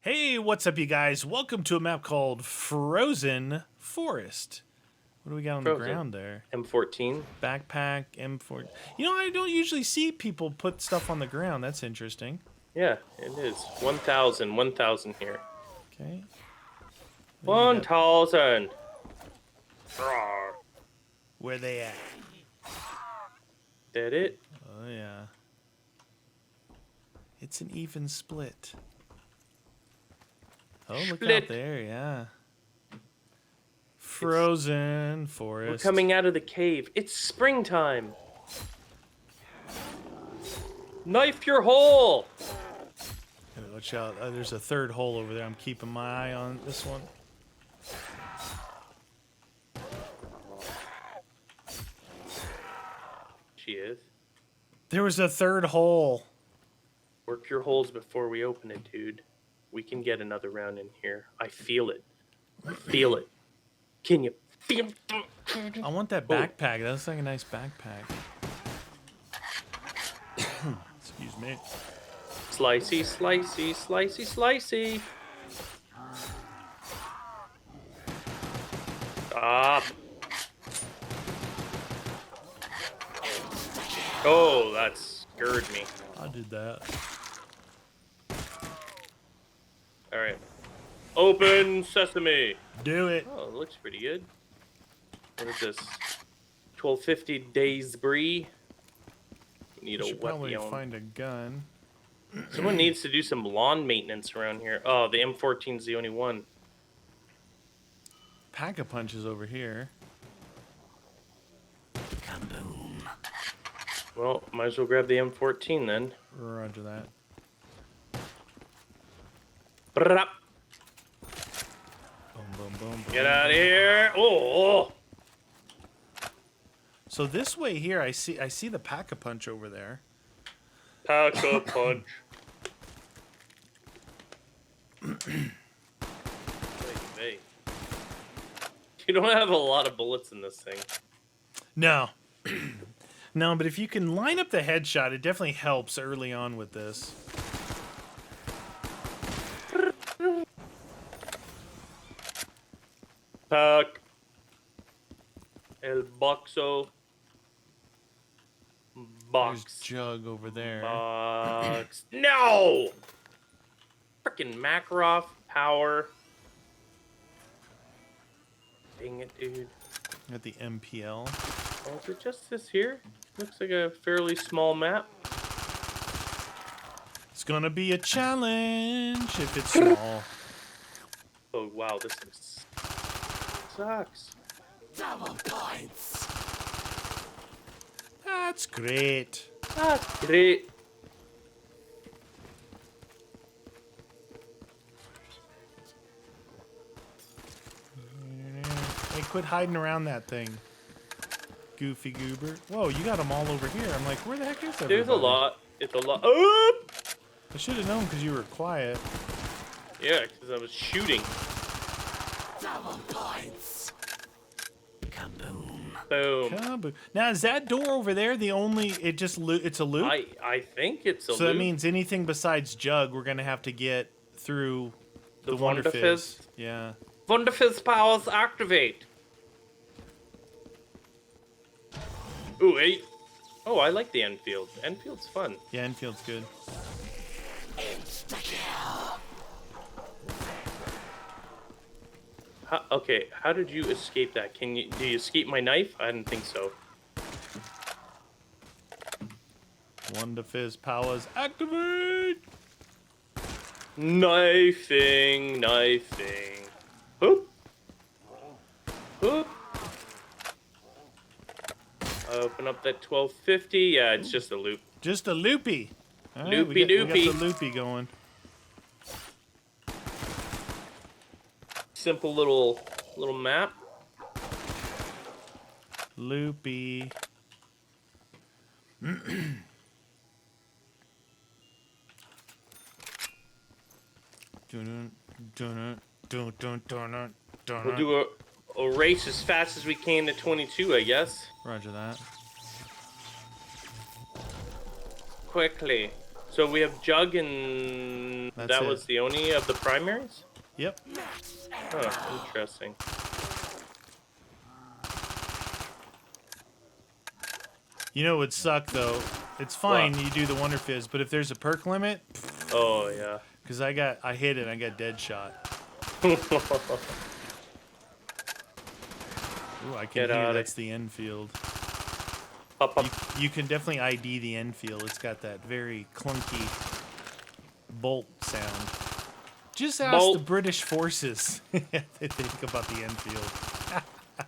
Hey, what's up, you guys? Welcome to a map called Frozen Forest. What do we got on the ground there? M14. Backpack, M4. You know, I don't usually see people put stuff on the ground. That's interesting. Yeah, it is. 1,000 here. Okay. 1,000. Where they at? That it? Oh, yeah. It's an even split. Oh, look out there, yeah. Frozen Forest. We're coming out of the cave. It's springtime. Knife your hole. Watch out. There's a third hole over there. I'm keeping my eye on this one. She is. There was a third hole. Work your holes before we open it, dude. We can get another round in here. I feel it. I feel it. Can you feel it? I want that backpack. That looks like a nice backpack. Excuse me. Slicey, slicey, slicey, slicey. Stop. Oh, that scared me. I did that. All right. Open sesame. Do it. Oh, it looks pretty good. What is this? 1250 days brie. We need We a should probably weapon. find a gun. Someone needs to do some lawn maintenance around here. Oh, the M14 is the only one. Pack-a-punch is over here. Kaboom. Well, might as well grab the M14 then. Roger that. Brrrap. Boom, boom, boom, boom. Get out of here! Oh! So this way here, I see the pack-a-punch over there. Pack a punch. Hey. You don't have a lot of bullets in this thing. No. No, but if you can line up the headshot, it definitely helps early on with this. Pack. El boxo. There's Box. Jug over there. Box. No! Frickin' Makarov power. Dang it, dude. Got the MPL. Oh, is it just this here? Looks like a fairly small map. It's gonna be a challenge if it's small. Oh, wow, this is... sucks. Double points. That's great. That's great. Hey, quit hiding around that thing. Goofy goober. Whoa, you got them all over here. I'm like, where the heck is everybody? There's a lot. It's a lot. Oh! I should have known because you were quiet. Yeah, because I was shooting. Double points. Kaboom. Boom. Kaboo. Now, is that door over there the only... It's a loop? I think it's a So that loop. means anything besides Jug, we're going to have to get through the Wonder Fizz. Yeah. Wonder Fizz powers activate. Ooh, hey. Oh, I like the Enfield. Enfield's fun. Yeah, Enfield's good. Insta-kill. Okay, how did you escape that? Do you escape my knife? I didn't think so. Wonder Fizz powers activate! Knifing, knifing. Hoop. Hoop. Open up that 1250. Yeah, it's just a loop. Just a loopy. All right, Loopy we got doopy. the loopy going. Simple little map. Loopy. We'll do a race as fast as we can to 22, I guess. Roger that. Quickly. So we have Jug, and That's that it. was the only of the primaries? Yep. Oh, interesting. You know what would suck though? It's fine you do the Wonder Fizz, but if there's a perk limit, Oh, yeah. because I hit it and I got dead shot. Ooh, I can Get hear outta that's the Enfield. Up, up. You can definitely ID the Enfield. It's got that very clunky bolt sound. Just ask the Bolt. British forces if they think about the Enfield.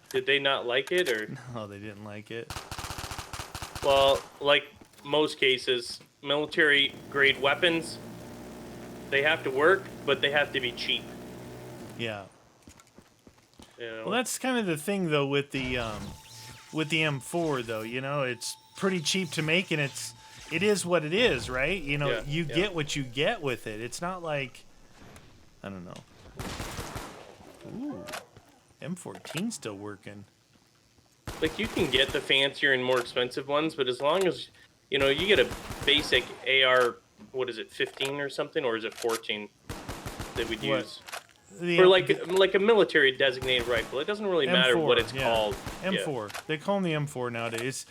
Did they not like it, or? Oh, they didn't like it. Well, like most cases, military-grade weapons, they have to work, but they have to be cheap. Yeah. You know? Well, that's kind of the thing though with the M4 though. You know, it's pretty cheap to make, and it is what it is, right? You know, Yeah, you yeah. get what you get with it. It's not like, I don't know. Ooh, M14 still working. Like, you can get the fancier and more expensive ones, but as long as, you know, you get a basic AR, what is it, 15 or something, or is it 14 that we'd What? use? The, For like a military designated rifle. It doesn't really matter M4, what it's yeah. called. M4. They call them the M4 nowadays.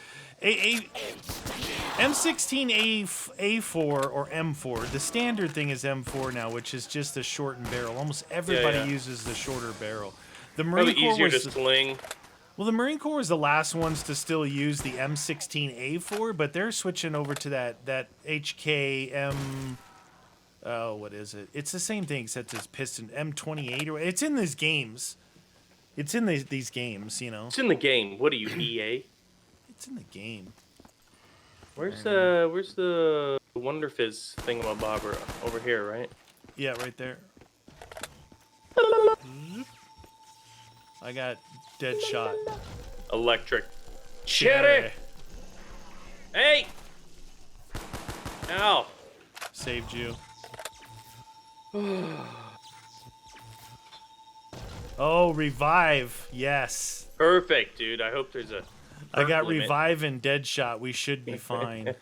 M16 A4 or M4. The standard thing is M4 now, which is just a shortened barrel. Almost everybody yeah. uses the shorter barrel. The Probably Marine Corps easier to was sling. well, the Marine Corps was the last ones to still use the M16A4, but they're switching over to that HKM. Oh, what is it? It's the same thing except it's piston M28 or it's in these games. It's in these games, you know. It's in the game. What are you, EA? It's in the game. Where's the Wonder Fizz thingamabobber? Over here, right? Yeah, right there. I got dead shot. Electric. Cherry! Hey! Ow! Saved you. Oh, revive. Yes. Perfect, dude. I hope there's a. I got limit. revive and dead shot. We should be fine.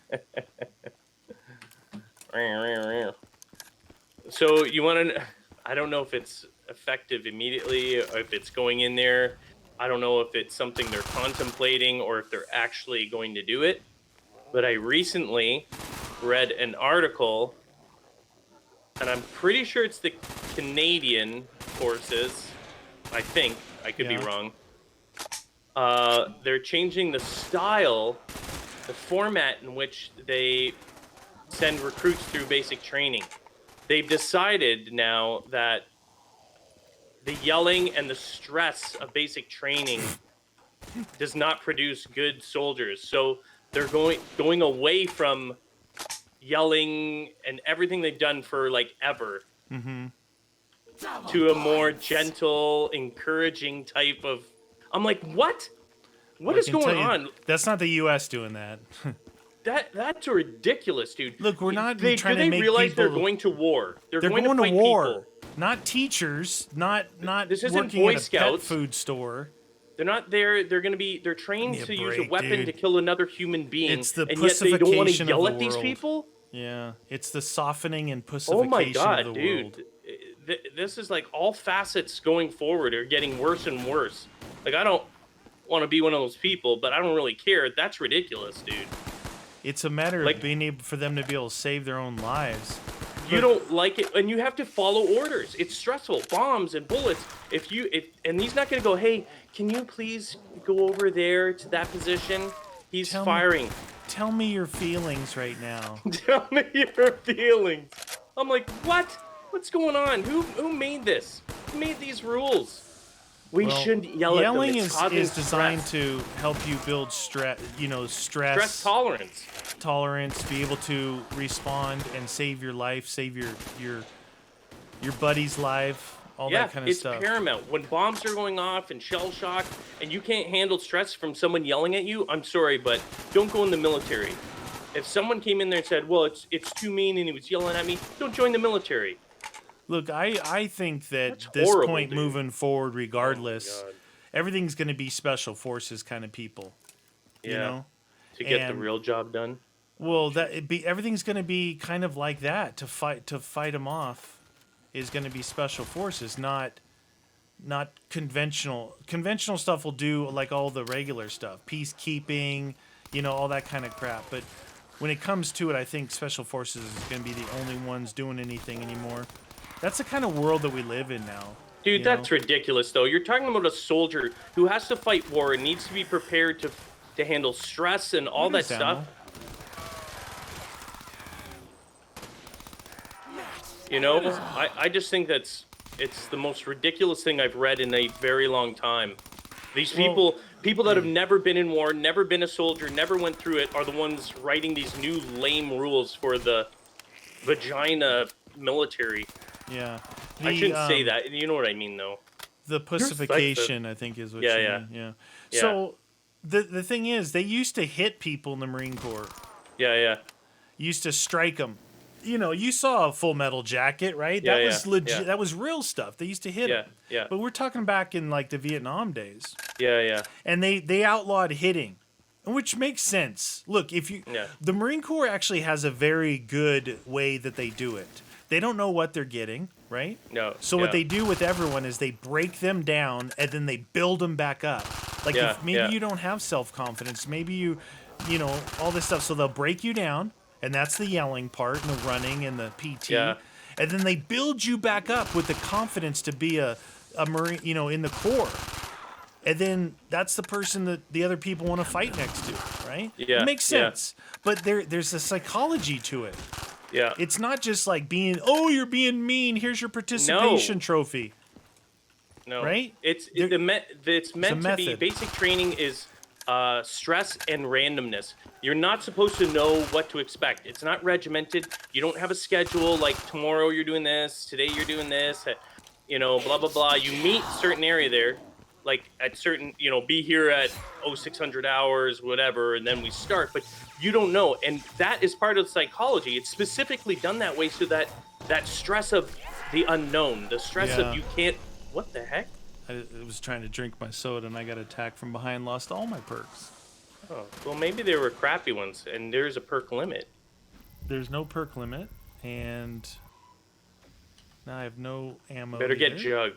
So you want to? I don't know if it's effective immediately, or if it's going in there. I don't know if it's something they're contemplating or if they're actually going to do it. But I recently read an article, and I'm pretty sure it's the Canadian forces. I think I could be wrong. They're changing the style, the format in which they send recruits through basic training. They've decided now that the yelling and the stress of basic training does not produce good soldiers. So they're going away from yelling and everything they've done for like ever to a more gentle, encouraging type of. I'm like, what? What is going on? That's not the U.S. doing that. That's ridiculous, dude. Look, we're not They, trying do to they make realize people. they're going to war? They're going to fight war. people. Not teachers. Not This isn't working Boy at a Scouts. pet food store. They're not there. They're trained Give to me a use a break, weapon dude. to kill another human being. It's the and yet they don't want to pussification of yell the at these world. people? Yeah, it's the softening and pussification Oh my god, of the dude. world. This is like all facets going forward are getting worse and worse. Like, I don't want to be one of those people, but I don't really care. That's ridiculous, dude. It's a matter Like- of being able for them to be able to save their own lives. You don't like it, and you have to follow orders. It's stressful. Bombs and bullets. And he's not going to go, hey, can you please go over there to that position? He's Tell me- firing. Tell me your feelings right now. Tell me your feelings. I'm like, what? What's going on? Who made this? Who made these rules? We Well, shouldn't yell at them. Yelling It's causing is designed stress. to help you build stress Stress tolerance. tolerance, be able to respond and save your life, save your buddy's life, all that kind of it's stuff. paramount. When bombs are going off and shell shock, and you can't handle stress from someone yelling at you, I'm sorry, but don't go in the military. If someone came in there and said, well, it's too mean and he was yelling at me, don't join the military. Look, I think that That's this horrible, point dude. moving forward, regardless, God. everything's going to be special forces kind of people. Yeah. You know? To get the And- real job done. Well, everything's going to be kind of like that. To fight them off is going to be special forces, not conventional. Conventional stuff will do like all the regular stuff, peacekeeping, all that kind of crap. But when it comes to it, I think special forces is going to be the only ones doing anything anymore. That's the kind of world that we live in now. Dude, that's ridiculous, though. You're talking about a soldier who has to fight war and needs to be prepared to handle stress and all that stuff. I just think it's the most ridiculous thing I've read in a very long time. These people that have never been in war, never been a soldier, never went through it, are the ones writing these new lame rules for the vagina military. Yeah. I shouldn't say that. You know what I mean, though. The pussification, I think, is what you mean. Yeah. So the thing is, they used to hit people in the Marine Corps. Yeah. Used to strike them. You saw a Full Metal Jacket, right? Yeah, that was legit. yeah. That was real stuff. They used to hit them. Yeah. But we're talking back in like the Vietnam days. Yeah. And they outlawed hitting, which makes sense. Look, the Marine Corps actually has a very good way that they do it. They don't know what they're getting, right? No. So what they do with everyone is they break them down and then they build them back up. Like if maybe you don't have self-confidence, maybe you all this stuff. So they'll break you down. And that's the yelling part and the running and the PT. Yeah. And then they build you back up with the confidence to be a Marine, in the Corps. And then that's the person that the other people want to fight next to, right? Yeah. It makes sense. But there's a psychology to it. Yeah. It's not just like you're being mean, here's your participation trophy. No. Right? It's meant to be, method. basic training is stress and randomness. You're not supposed to know what to expect. It's not regimented. You don't have a schedule like tomorrow you're doing this, today you're doing this, blah, blah, blah. You meet certain area there, like at certain, be here at 0600 hours, whatever, and then we start. But you don't know. And that is part of psychology. It's specifically done that way so that stress of the unknown, the stress of you can't, what the heck? I was trying to drink my soda and I got attacked from behind, lost all my perks. Oh, well, maybe they were crappy ones, and there's a perk limit. There's no perk limit, and now I have no ammo. Better get either. Jug.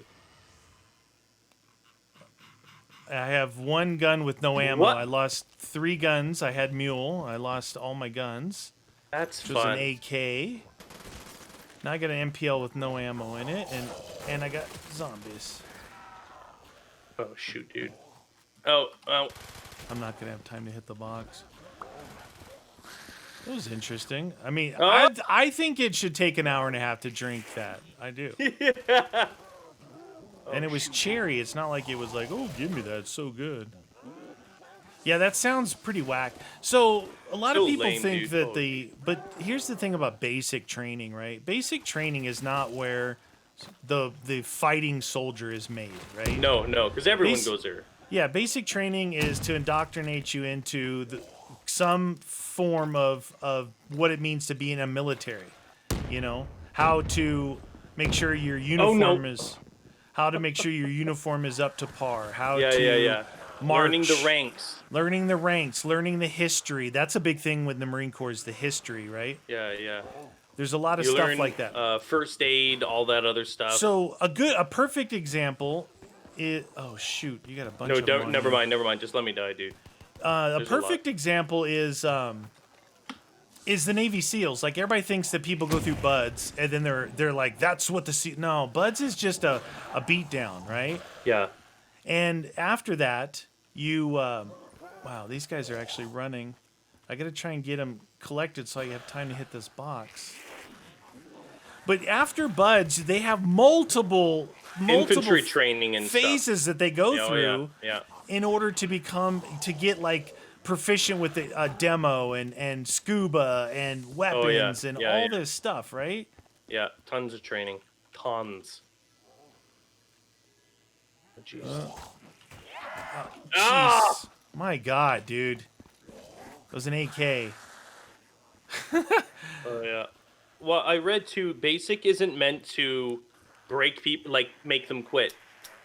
I have one gun with no ammo. What? I lost 3 guns. I had Mule. I lost all my guns. That's Which was fun. an AK. Now I got an MPL with no ammo in it, and I got zombies. Oh, shoot, dude. Oh. I'm not gonna have time to hit the box. It was interesting. I mean, Oh. I think it should take an hour and a half to drink that. I do. And it was cherry. It's not like it was like, oh, give me that. It's so good. Yeah, that sounds pretty whack. So a lot of So people lame, think dude. that but here's the thing about basic training, right? Basic training is not where the fighting soldier is made, right? No, because everyone Basi- goes there. Yeah, basic training is to indoctrinate you into some form of what it means to be in a military. How to make sure your uniform is up to par. How to march. Learning the ranks. Learning the ranks, learning the history. That's a big thing with the Marine Corps is the history, right? Yeah. There's a lot of You stuff learn, like that. First aid, all that other stuff. So a perfect example is shoot, you got a bunch of them on never here. mind. Just let me die, dude. A There's a perfect lot. example is the Navy SEALs. Like everybody thinks that people go through BUDS and then they're like, that's what the SEAL. No, BUDS is just a beat down, right? Yeah. And after that, you wow, these guys are actually running. I got to try and get them collected so I have time to hit this box. But after BUDS, they have multiple Infantry training and phases that they go stuff. through Yeah. in order to get like proficient with the demo and scuba and weapons and all this stuff, right? Yeah, tons of training. Tons. Oh, jeez. Jeez. My God, dude. It was an AK. Oh, yeah. Well, I read too, basic isn't meant to break people, like make them quit.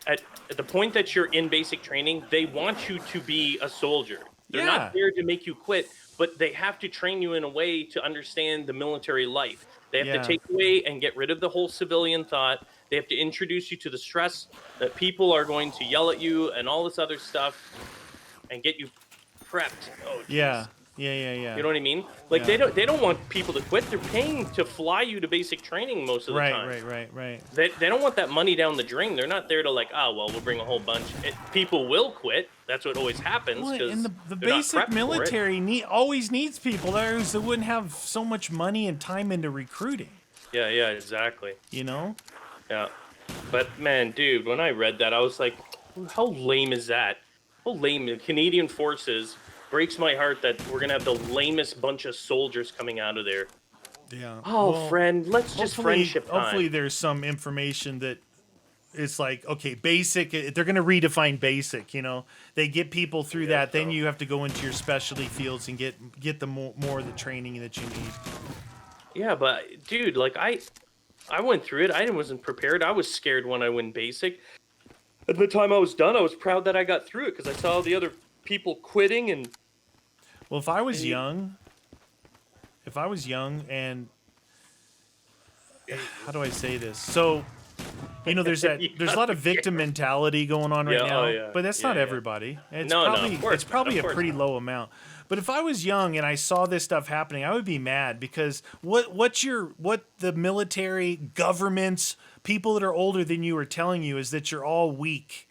At the point that you're in basic training, they want you to be a soldier. They're Yeah. not there to make you quit, but they have to train you in a way to understand the military life. They have Yeah. to take away and get rid of the whole civilian thought. They have to introduce you to the stress that people are going to yell at you and all this other stuff and get you prepped. Oh, Yeah. jeez. Yeah. You know what I mean? Like Yeah. they don't want people to quit. They're paying to fly you to basic training most of the time. Right. They don't want that money down the drain. They're not there to like, oh well, we'll bring a whole bunch. People will quit. That's what always happens Well, because and the basic military always needs people there who wouldn't have so much money and time into recruiting. Yeah, exactly. You know? Yeah, but man, dude, when I read that, I was like, how lame is that? How lame. The Canadian Forces breaks my heart that we're gonna have the lamest bunch of soldiers coming out of there. Yeah. Oh, Well, friend, let's just friendship time. Hopefully there's some information that it's like, okay, basic, they're going to redefine basic, you know. They get people through that, then you have to go into your specialty fields and get the more of the training that you need. Yeah, but dude, like I went through it. I wasn't prepared. I was scared when I went basic. At the time I was done, I was proud that I got through it because I saw the other people quitting and. Well, if I was young and how do I say this? So, you know, there's a lot of victim mentality going on right now, but that's not everybody. It's of probably a course pretty not. low amount. But if I was young and I saw this stuff happening, I would be mad because what the military, governments, people that are older than you are telling you is that you're all weak.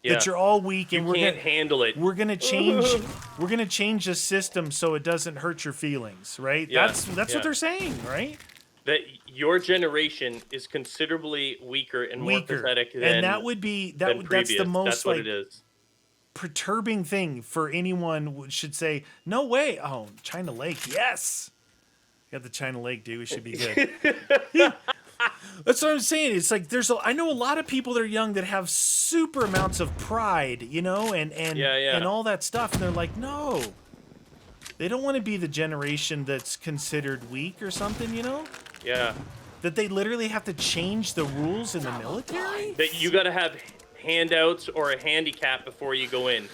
That you're all weak and you can't handle it. We're gonna change the system so it doesn't hurt your feelings, right? Yeah, That's yeah. what they're saying, right? That your generation is considerably weaker and more pathetic than and that would be than that's previous. the most That's what like it is. perturbing thing for anyone should say. No way! Oh, China Lake, yes. Got the China Lake, dude. We should be good. That's what I'm saying. It's like I know a lot of people that are young that have super amounts of pride, you know, and all that stuff, and they're like, no. They don't want to be the generation that's considered weak or something, you know? Yeah. That they literally have to change the rules in the military? That you got to have handouts or a handicap before you go in.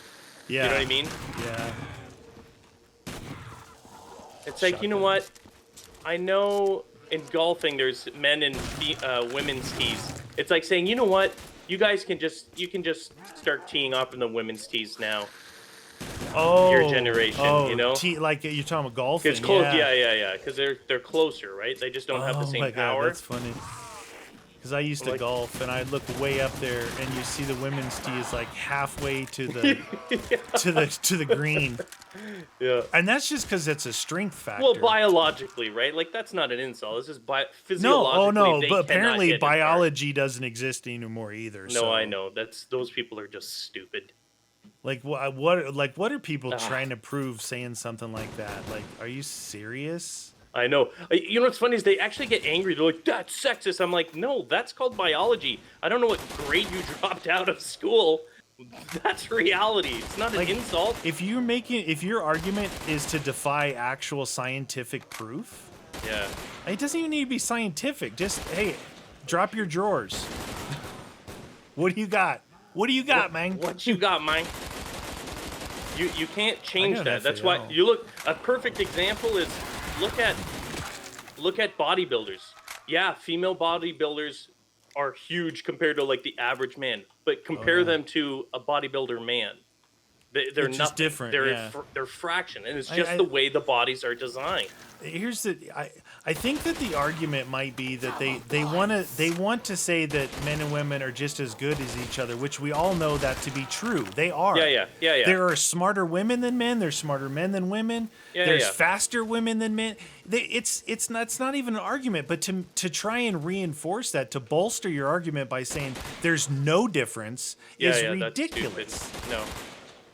Yeah. You know what I mean? Yeah. It's like, you know what? I know in golfing there's men and women's tees. It's like saying, you know what? You guys can just start teeing off in the women's tees now. Oh, your generation, you know? Like you're talking about golfing. It's close, yeah. Because they're closer, right? They just don't have the same my God, power. that's funny. Because I used to golf, and I'd look way up there, and you see the women's tee is like halfway to the to the green. Yeah. And that's just because it's a strength factor. Well, biologically, right? Like that's not an insult. This is physiologically. No, they but cannot apparently hit it hard. biology doesn't exist anymore either. No, so. I know. Those people are just stupid. Like what are people trying to prove saying something like that? Like, are you serious? I know. You know what's funny is they actually get angry. They're like, "That's sexist." I'm like, "No, that's called biology. I don't know what grade you dropped out of school. That's reality. It's not an insult." If your argument is to defy actual scientific proof, yeah, it doesn't even need to be scientific. Just hey, drop your drawers. What do you got? What do you got, man? What you got, man? You can't change that. That's FAL. why you look. A perfect example is look at bodybuilders. Yeah, female bodybuilders are huge compared to like the average man, but compare them to a bodybuilder man. They're It's just nothing. different, They're yeah. they're fraction, and it's just the way the bodies are designed. Here's I think that the argument might be that they want to say that men and women are just as good as each other, which we all know that to be true. They are. Yeah. There are smarter women than men. There's smarter men than women. There's faster women than men. It's not even an argument, but to try and reinforce that, to bolster your argument by saying there's no difference is ridiculous. That's stupid. No,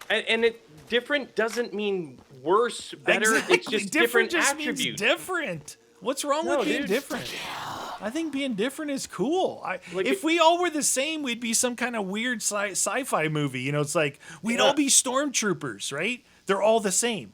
and it different doesn't mean worse, better. Exactly. It's just different different just attributes. means different. What's wrong with being different? I think being different is cool. If we all were the same, we'd be some kind of weird sci-fi movie. You know, it's like we'd all be stormtroopers, right? They're all the same.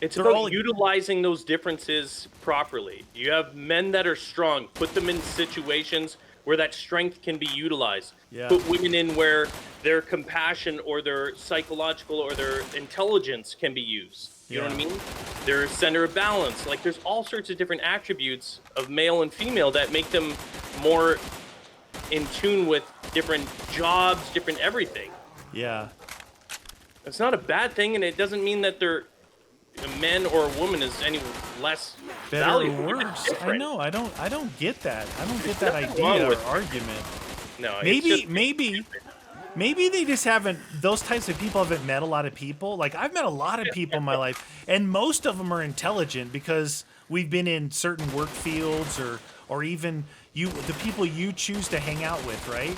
It's They're about all- utilizing those differences properly. You have men that are strong. Put them in situations where that strength can be utilized. Yeah. Put women in where their compassion or their psychological or their intelligence can be used. You know what I Yeah. mean? Their center of balance. Like there's all sorts of different attributes of male and female that make them more in tune with different jobs, different everything. Yeah. It's not a bad thing, and it doesn't mean that they're a man or a woman is any less Better valuable. or They're worse. I different. know. I don't get that. I don't get that nothing wrong idea or with- argument. No, it's Maybe just, maybe they just haven't. Those types of people haven't met a lot of people. Like I've met a lot of people in my life, and most of them are intelligent because we've been in certain work fields or even the people you choose to hang out with, right?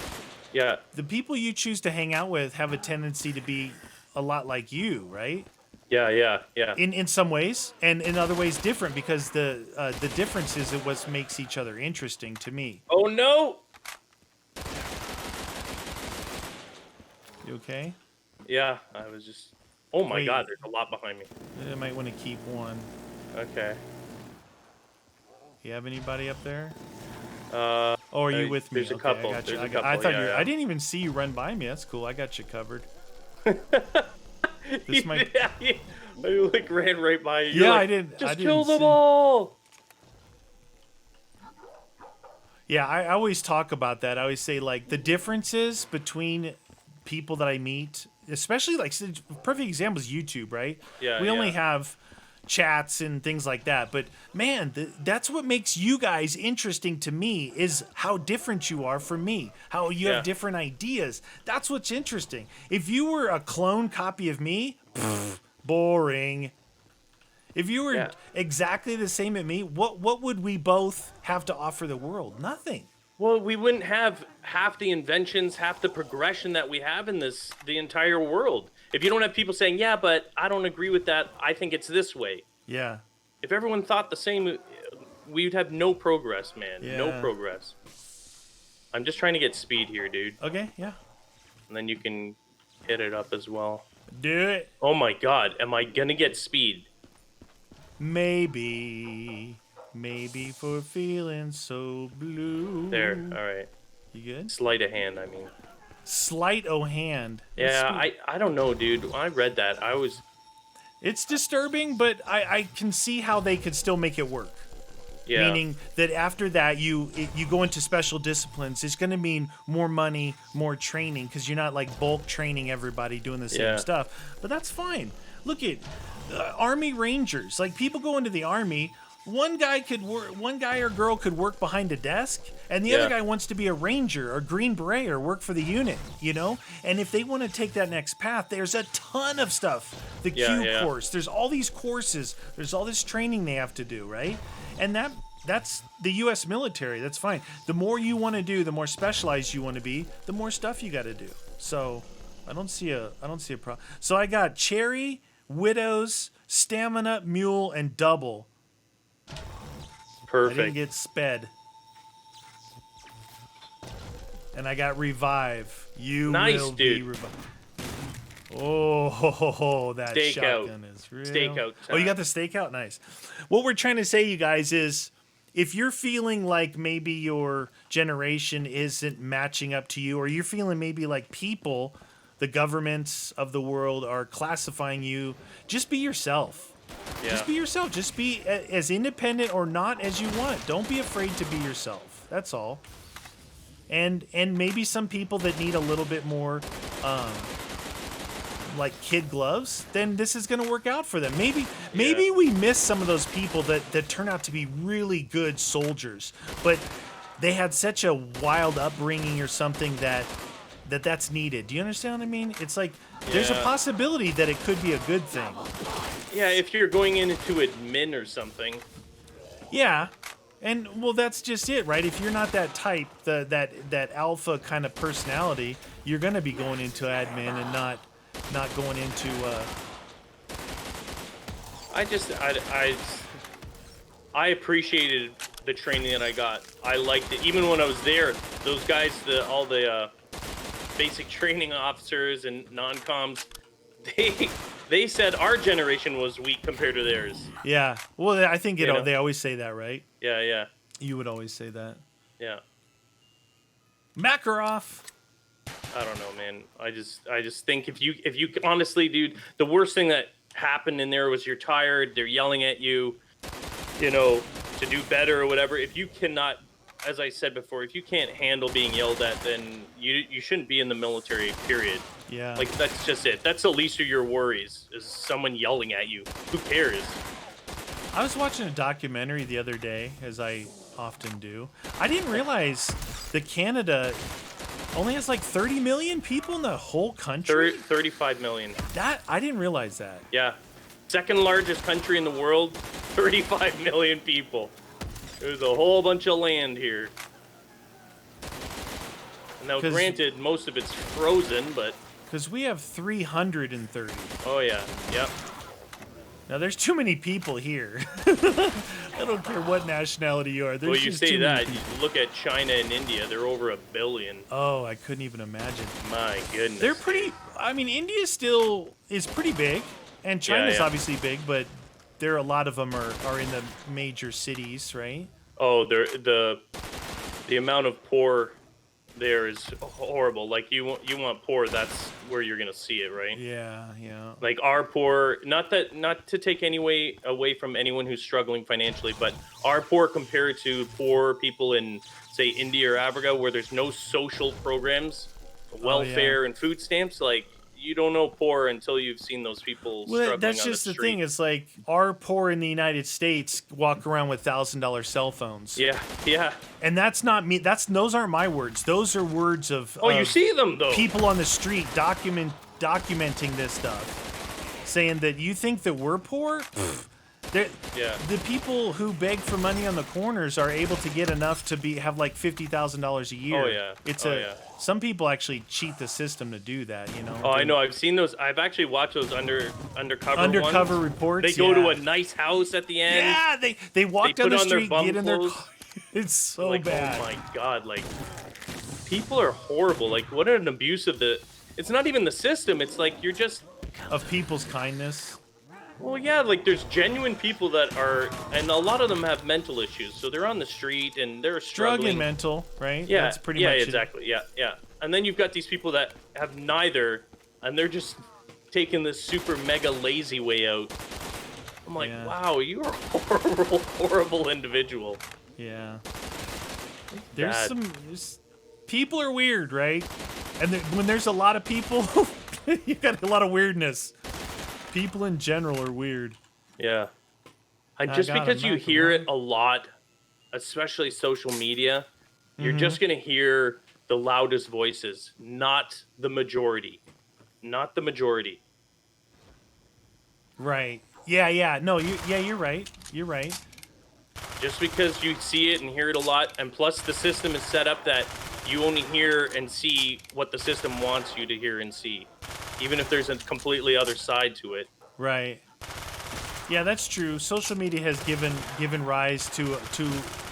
yeah, The people you choose to hang out with have a tendency to be a lot like you, right? yeah. In some ways, and in other ways different because the difference is what makes each other interesting to me. Oh no! You okay? Yeah, I was just. Oh my Wait. God, there's a lot behind me. I might want to keep one. Okay. You have anybody up there? Uh, Oh, are you Uh, with me? there's a Okay, couple. I got you. There's a I couple, thought yeah, you. yeah. I didn't even see you run by me. That's cool. I got you covered. This might. yeah, I like ran right by you. Yeah, You're like, I didn't. Just I didn't kill them see. all. Yeah, I always talk about that. I always say like the differences between people that I meet, especially like perfect example is YouTube, right? Yeah, We only yeah. have chats and things like that, but man, that's what makes you guys interesting to me is how different you are from me, how you Yeah. have different ideas. That's what's interesting. If you were a clone copy of me, boring. If you were Yeah. exactly the same as me, what would we both have to offer the world? Nothing. Well, we wouldn't have half the inventions, half the progression that we have in the entire world. If you don't have people saying, yeah, but I don't agree with that, I think it's this way. Yeah. If everyone thought the same, we'd have no progress, man. No Yeah. progress. I'm just trying to get speed here, dude. Okay, yeah. And then you can hit it up as well. Do it. Oh my God, am I gonna get speed? Maybe. Maybe for feeling so blue. There, all right. You good? Sleight of hand, I mean. Sleight o' hand. Yeah, I don't know, dude. When I read that, I was... It's disturbing, but I can see how they could still make it work. Yeah. Meaning that after that, you go into special disciplines. It's going to mean more money, more training, because you're not like bulk training everybody doing the same Yeah. stuff. But that's fine. Look at Army Rangers. Like people go into the Army. One guy or girl could work behind a desk, and the other Yeah. guy wants to be a ranger or green beret or work for the unit, you know? And if they want to take that next path, there's a ton of stuff. The Yeah, Q yeah. course, there's all these courses, there's all this training they have to do, right? And that's the US military. That's fine. The more you want to do, the more specialized you want to be, the more stuff you got to do. So, I don't see a problem. So I got Cherry, Widows, Stamina, Mule, and Double. I Perfect. didn't get Sped. And I got Revive. You Nice, will dude. be revived. Oh, that Stakeout. shotgun is real. Stakeout Oh, you time. got the stakeout? Nice. What we're trying to say, you guys, is if you're feeling like maybe your generation isn't matching up to you, or you're feeling maybe like people, the governments of the world are classifying you, just be yourself. Yeah. Just be yourself. Just be as independent or not as you want. Don't be afraid to be yourself. That's all. And maybe some people that need a little bit more like kid gloves, then this is going to work out for them. Maybe we miss some of those people that turn out to be really good soldiers, but they had such a wild upbringing or something that's needed. Do you understand what I mean? It's like there's a Yeah. possibility that it could be a good thing. Yeah, if you're going into admin or something. Yeah. And well, that's just it, right? If you're not that type, that alpha kind of personality, you're going to be going into admin and not going into I appreciated the training that I got. I liked it. Even when I was there, those guys, all the basic training officers and non-coms, they said our generation was weak compared to theirs. Yeah. Well, I think You know? they always say that, right? Yeah, yeah, You would always say that. yeah. Makarov. I don't know, man. I just think if you honestly, dude, the worst thing that happened in there was you're tired, they're yelling at you, you know, to do better or whatever. If you cannot, as I said before, if you can't handle being yelled at, then you shouldn't be in the military, period. Yeah. Like, that's just it. That's the least of your worries, is someone yelling at you. Who cares? I was watching a documentary the other day, as I often do. I didn't realize that Canada only has like 30 million people in the whole country. 35 million. That I didn't realize that. Yeah. Second largest country in the world, 35 million people. There's a whole bunch of land here. Now, 'Cause- granted, most of it's frozen, but... Because we have 330. Oh, yeah. Yep. Now, there's too many people here. I don't care what nationality you are. There's Well, you just say too many that, people. you look at China and India, they're over 1 billion. Oh, I couldn't even imagine. My goodness. They're pretty. I mean, India still is pretty big, and China's yeah. obviously big, but a lot of them are in the major cities, right? Oh, the amount of poor there is horrible. Like, you want poor, that's where you're gonna see it, right? Yeah, yeah. Like, our poor, not to take any way away from anyone who's struggling financially, but our poor compared to poor people in, say, India or Africa, where there's no social programs, welfare and food stamps. Like, you don't know poor until you've seen those people Well, struggling that's on just the the street. thing. It's like our poor in the United States walk around with $1,000 cell phones. Yeah, yeah. And that's not me. Those aren't my words. Those are words of Oh, you see them, though. people on the street documenting this stuff, saying that you think that we're poor. Yeah. The people who beg for money on the corners are able to get enough to have like $50,000 a year. Oh, yeah. Yeah. Some people actually cheat the system to do that. You know. Oh, I know. I've seen those. I've actually watched those undercover ones. reports. They go to a nice house at the end. Yeah, they walk They down put the on their street, bum get in their clothes. car. It's so Like, bad. oh my god, like, people are horrible. Like, what an abuse of the... It's not even the system. It's like, you're just... Of people's kindness. Well, yeah, like, there's genuine people that are... And a lot of them have mental issues. So they're on the street and they're Drug struggling. and mental, right? Yeah, That's pretty much it. exactly. Yeah, yeah. And then you've got these people that have neither, and they're just taking this super mega lazy way out. I'm like, Yeah. wow, you're a horrible, horrible individual. Yeah. Bad. People are weird, right? And when there's a lot of people, you got a lot of weirdness. People in general are weird. Yeah. And I just got because him, you knock him hear out. it a lot, especially social media, you're Mm-hmm. just going to hear the loudest voices, not the majority. Not the majority. Right. Yeah. No, you're right. You're right. Just because you see it and hear it a lot, and plus the system is set up that you only hear and see what the system wants you to hear and see, even if there's a completely other side to it. Right. Yeah, that's true. Social media has given rise to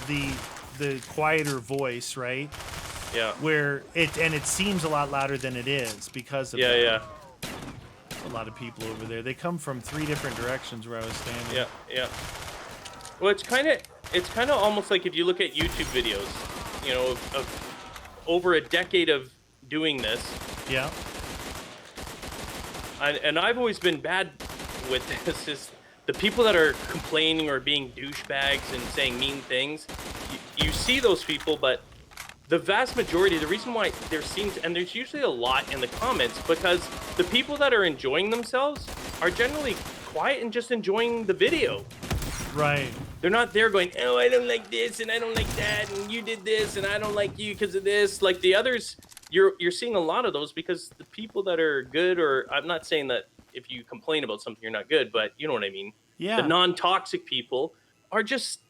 the quieter voice, right? Yeah. Where it seems a lot louder than it is because of that. Yeah. A lot of people over there. They come from 3 different directions where I was standing. Yeah. Well, it's kind of almost like if you look at YouTube videos, you know, of over a decade of doing this, Yeah. and I've always been bad with this, is the people that are complaining or being douchebags and saying mean things. You see those people, but the vast majority, the reason why there seems, and there's usually a lot in the comments, because the people that are enjoying themselves are generally quiet and just enjoying the video. Right. They're not there going, oh, I don't like this and I don't like that and you did this and I don't like you because of this. Like the others, you're seeing a lot of those because the people that are good, or I'm not saying that if you complain about something you're not good, but you know what I mean. Yeah. The non-toxic people are just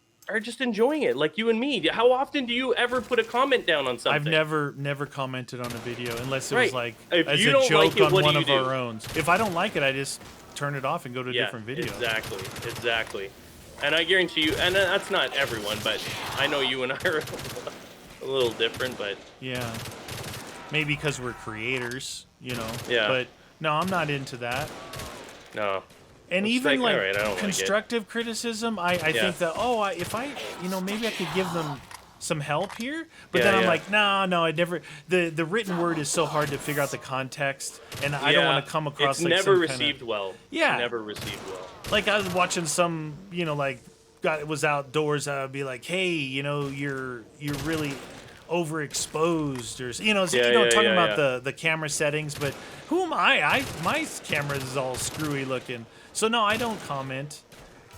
enjoying it, like you and me. How often do you ever put a comment down on something? I've never commented on a video unless it Right. was like If as you a don't joke like it, on what do one you of do? our own. If I don't like it, I just turn it off and go to a different video. Exactly. And I guarantee you, and that's not everyone, but I know you and I are a little different, but Yeah. Maybe because we're creators, you know. Yeah. But no, I'm not into that. no. And It's even like, like all right, I don't like it. constructive criticism, I think that if I maybe I could give them some help here. But then I'm yeah. like, no, I never. The written word is so hard to figure out the context, and I don't want to come across It's like never some received kinda, well. Yeah. Never received well. like I was watching some, like it was outdoors. I would be like, hey, you're really overexposed, or talking about the camera settings. But who am I? My camera is all screwy looking. So no, I don't comment.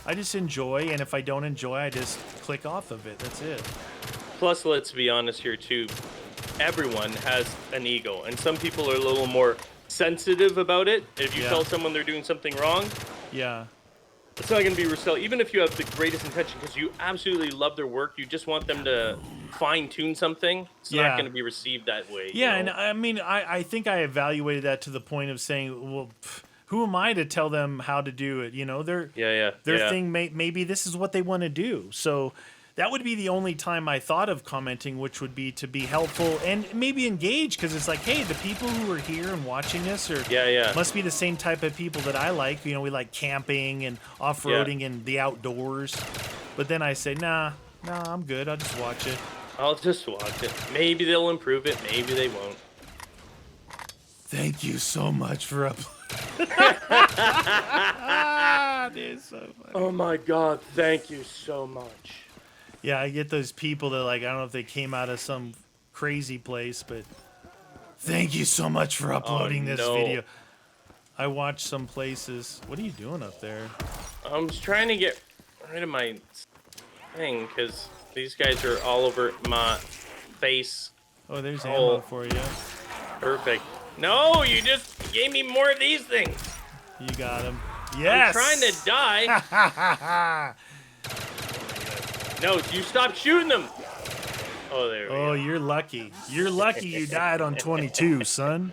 I just enjoy, and if I don't enjoy, I just click off of it. That's it. Plus, let's be honest here too. Everyone has an ego, and some people are a little more sensitive about it. If you Yeah. tell someone they're doing something wrong, Yeah. it's not going to be received. Even if you have the greatest intention, because you absolutely love their work, you just want them to fine tune something. It's Yeah. not going to be received that way. Yeah, you and know? I mean, I think I evaluated that to the point of saying, well, who am I to tell them how to do it? Their yeah. thing maybe this is what they want to do. So that would be the only time I thought of commenting, which would be to be helpful and maybe engage, because it's like, hey, the people who are here and watching this must be the same type of people that I like. We like camping and off-roading and the outdoors. But then I say, nah, I'm good. I'll just watch it. I'll just watch it. Maybe they'll improve it. Maybe they won't. Thank you so much for uploading. Dude, so funny. Oh my God! Thank you so much. Yeah, I get those people that I don't know if they came out of some crazy place, but thank you so much for uploading this no. video. I watched some places. What are you doing up there? I'm just trying to get rid of my thing because these guys are all over my face. Oh, there's ammo for you. Perfect. No, you just gave me more of these things. You got him. Yes. I'm trying to die. No, you stop shooting them. Oh, there we go. Oh, you're lucky. You're lucky you died on 22, son.